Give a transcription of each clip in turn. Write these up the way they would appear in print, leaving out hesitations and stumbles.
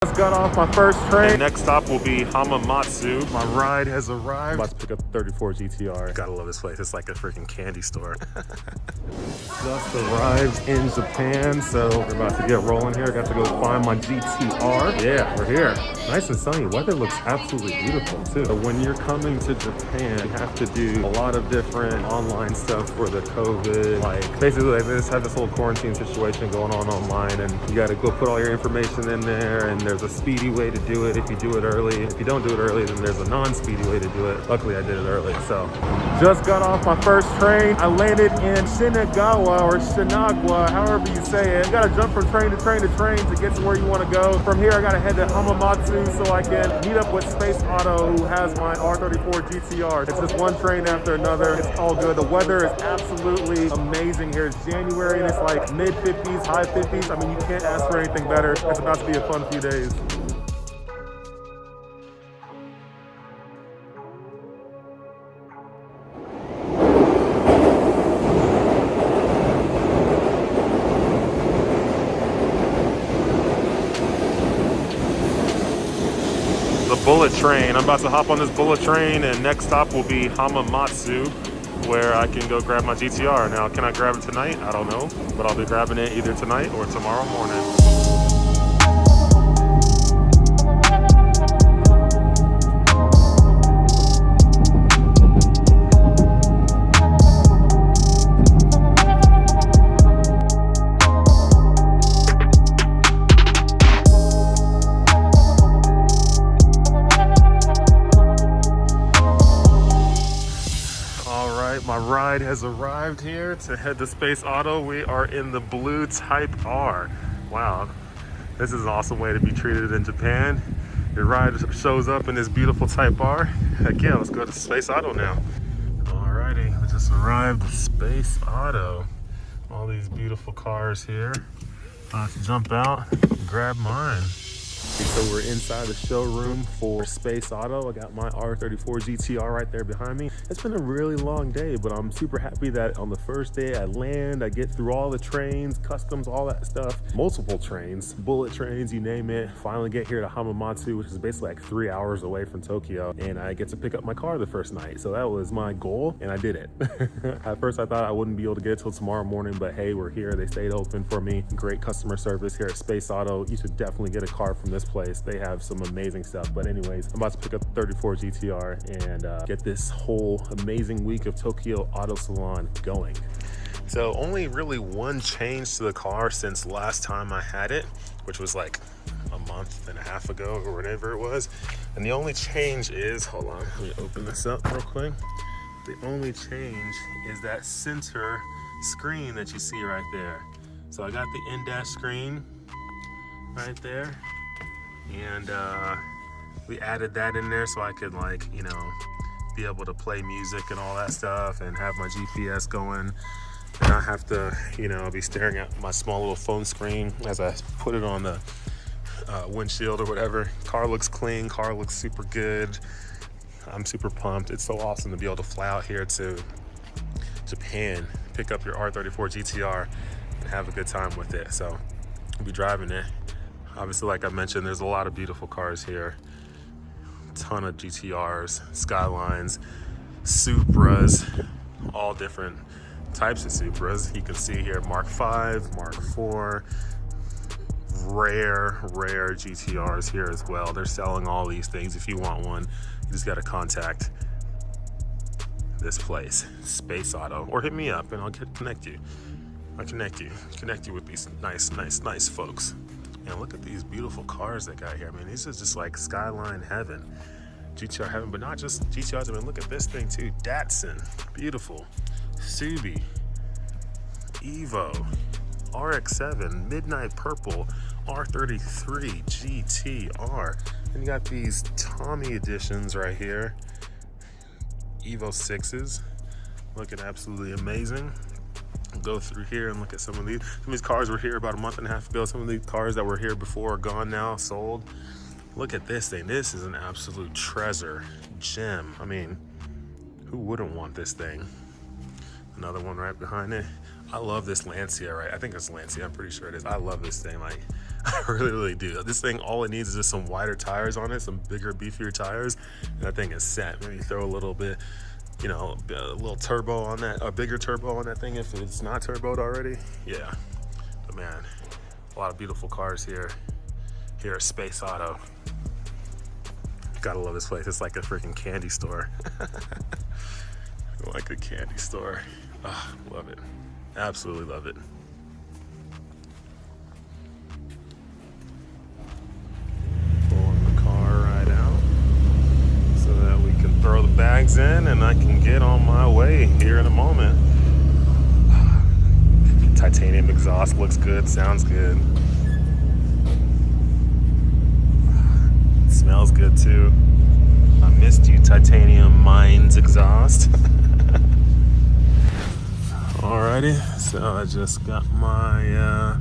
Just got off my first train. Next stop will be Hamamatsu. My ride has arrived. I'm about to pick up the 34 GTR. Gotta love this place. It's like a freaking candy store. Just arrived in Japan, so we're about to get rolling here. Got to go find my GTR. Yeah, we're here. Nice and sunny. Weather looks absolutely beautiful too. So when you're coming to Japan, you have to do a lot of different online stuff for the COVID. Like basically, they just have this whole quarantine situation going on online, and you got to go put all your information in there. And there's a speedy way to do it if you do it early. If you don't do it early, then there's a non-speedy way to do it. Luckily, I did it early. So just got off my first train. I landed in Shinagawa or Shinagwa, however you say it. You gotta jump from train to train to train to get to where you want to go. From here, I gotta head to Hamamatsu so I can meet up with Space Auto, who has my R34 GT-R. It's just one train after another. It's all good. The weather is absolutely amazing here. It's January and it's like mid 50s, high 50s. I mean, you can't ask for anything better. It's about to be a fun few days. The bullet train. I'm about to hop on this bullet train, and next stop will be Hamamatsu, where I can go grab my GTR. Now, can I grab it tonight? I don't know, but I'll be grabbing it either tonight or tomorrow morning. My ride has arrived here to head to Space Auto. We are in the blue Type R. Wow, this is an awesome way to be treated in Japan. Your ride shows up in this beautiful Type R. Heck yeah, let's go to Space Auto now. Alrighty, we just arrived at Space Auto. All these beautiful cars here. I'll have to jump out and grab mine. So we're inside the showroom for Space Auto. I got my R34 GT-R right there behind me. It's been a really long day, but I'm super happy that on the first day I land, I get through all the trains, customs, all that stuff. Multiple trains, bullet trains, you name it. Finally get here to Hamamatsu, which is basically like 3 hours away from Tokyo. And I get to pick up my car the first night. So that was my goal, and I did it. At first I thought I wouldn't be able to get it till tomorrow morning, but hey, we're here. They stayed open for me. Great customer service here at Space Auto. You should definitely get a car from this place. They have some amazing stuff. But anyways, I'm about to pick up the 34 GTR and get this whole amazing week of Tokyo Auto Salon going. So only really one change to the car since last time I had it, which was like a month and a half ago or whatever it was. And the only change is, hold on, let me open this up real quick. The only change is that center screen that you see right there. So I got the in-dash screen right there. And we added that in there so I could, like, you know, be able to play music and all that stuff and have my GPS going and not have to, you know, be staring at my small little phone screen as I put it on the windshield or whatever. Car looks clean, car looks super good. I'm super pumped. It's so awesome to be able to fly out here to Japan, pick up your R34 GT-R and have a good time with it. So I'll be driving it. Obviously, like I mentioned, there's a lot of beautiful cars here. A ton of GTRs, Skylines, Supras, all different types of Supras. You can see here Mark 5, Mark 4, rare GTRs here as well. They're selling all these things. If you want one, you just got to contact this place, Space Auto, or hit me up and I'll connect you. I'll connect you with these nice folks. And look at these beautiful cars they got here. I mean, these are just like Skyline heaven, GTR heaven, but not just GTRs. I mean, look at this thing too. Datsun, beautiful. Subi, Evo, RX-7, Midnight Purple, R33 GT-R. And you got these Tommy editions right here. Evo 6s, looking absolutely amazing. Go through here and look at some of these cars were here about a month and a half ago. Some of these cars that were here before are gone now, sold. Look at this thing. This is an absolute treasure, gem. I mean, who wouldn't want this thing? Another one right behind it. I love this Lancia, right? I think it's Lancia, I'm pretty sure it is. I love this thing. Like, I really do. This thing, all it needs is just some wider tires on it, some bigger, beefier tires, and that thing is set. Maybe throw a little bit, you know, a little turbo on that, a bigger turbo on that thing if it's not turboed already. Yeah, but man, a lot of beautiful cars here at Space Auto. Gotta love this place. It's like a freaking candy store. Like a candy store. Oh, love it. Absolutely love it. Pulling the car right out so that we can throw the bags in and I can get on my way here in a moment. Titanium exhaust looks good, sounds good. Smells good too. I missed you, Titanium Mines exhaust. Alrighty, so I just got my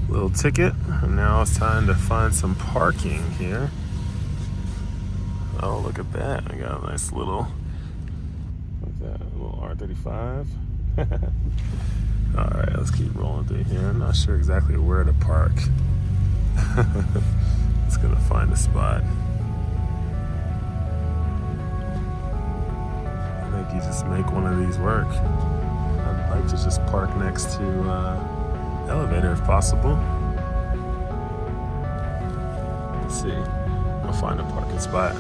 little ticket, and now it's time to find some parking here. Oh, look at that. I got a nice little, what's that, a little R35. Alright, let's keep rolling through here. I'm not sure exactly where to park. Just gonna find a spot. I think you just make one of these work. I'd like to just park next to elevator if possible. Let's see. I'll find a parking spot.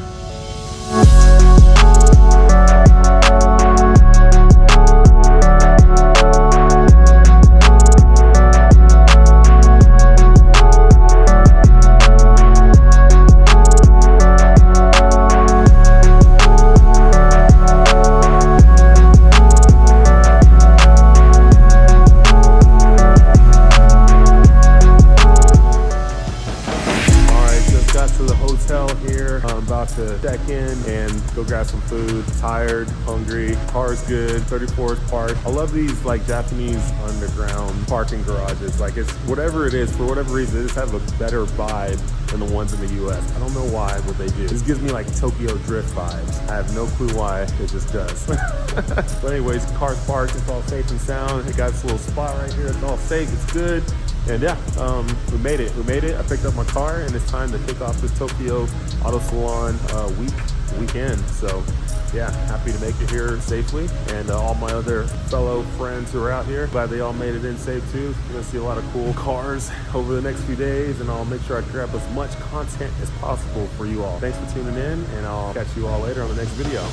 To check in and go grab some food. Tired, hungry, car's good, 34 is parked. I love these like Japanese underground parking garages. Like it's whatever it is, for whatever reason, they just have a better vibe than the ones in the US. I don't know why, what they do. This gives me like Tokyo Drift vibes. I have no clue why, it just does. But anyways, car's parked, it's all safe and sound. It got this little spot right here, it's all safe, it's good. And yeah, we made it. I picked up my car and it's time to kick off this Tokyo Auto Salon weekend. So yeah, happy to make it here safely. And all my other fellow friends who are out here, glad they all made it in safe too. You're gonna see a lot of cool cars over the next few days, and I'll make sure I grab as much content as possible for you all. Thanks for tuning in, and I'll catch you all later on the next video.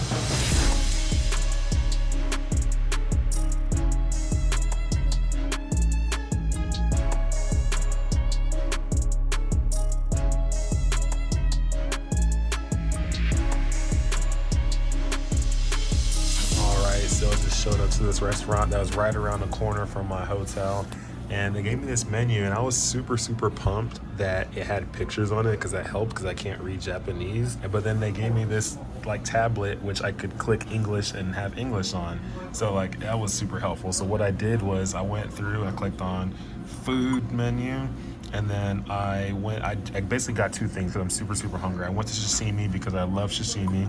So I just showed up to this restaurant that was right around the corner from my hotel, and they gave me this menu, and I was super pumped that it had pictures on it because that helped because I can't read Japanese. But then they gave me this like tablet which I could click English and have English on, so like that was super helpful. So what I did was I went through, I clicked on food menu, and then I basically got two things because I'm super hungry. I went to sashimi because I love sashimi,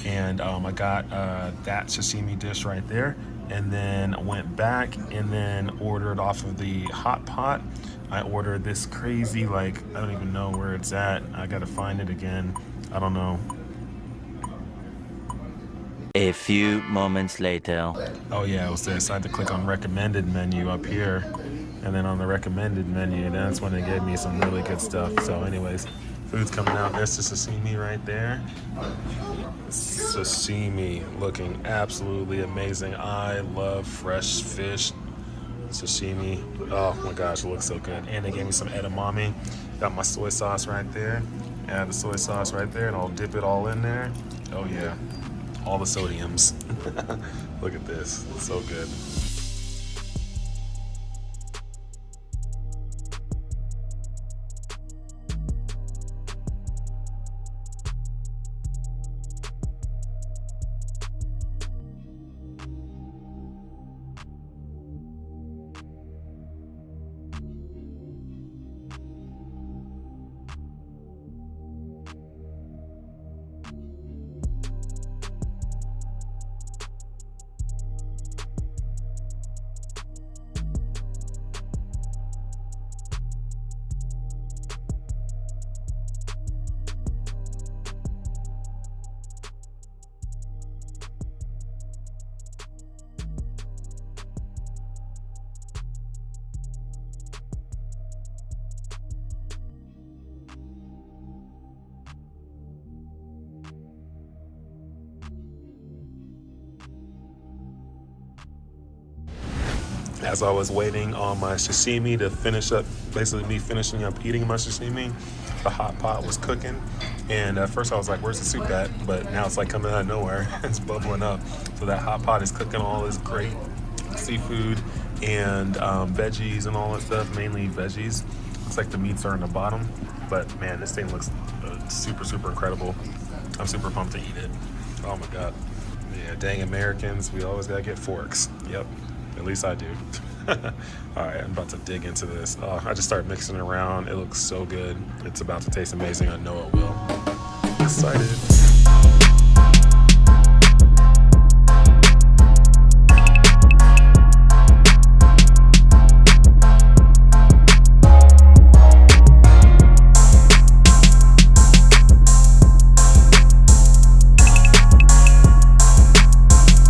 and I got that sashimi dish right there, and then went back and then ordered off of the hot pot. I ordered this crazy, like, I don't even know where it's at. I gotta find it again. I don't know. A few moments later. Oh yeah, it was there. So I had to click on recommended menu up here, and then on the recommended menu, that's when they gave me some really good stuff. So anyways, food's coming out. There's the sashimi right there. Sashimi looking absolutely amazing. I love fresh fish sashimi. Oh my gosh, it looks so good. And they gave me some edamame. Got my soy sauce right there. Add the soy sauce right there, and I'll dip it all in there. Oh yeah, all the sodiums. Look at this, it's so good. as I was waiting on my sashimi to finish up, basically me finishing up eating my sashimi, the hot pot was cooking. And at first I was like, where's the soup at? But now it's like coming out of nowhere. It's bubbling up. So that hot pot is cooking all this great seafood and veggies and all that stuff, mainly veggies. Looks like the meats are in the bottom. But man, this thing looks super, super incredible. I'm super pumped to eat it. Oh my God. Yeah, dang Americans, we always gotta get forks. Yep, at least I do. All right, I'm about to dig into this. I just started mixing it around. It looks so good. It's about to taste amazing. I know it will. I'm excited.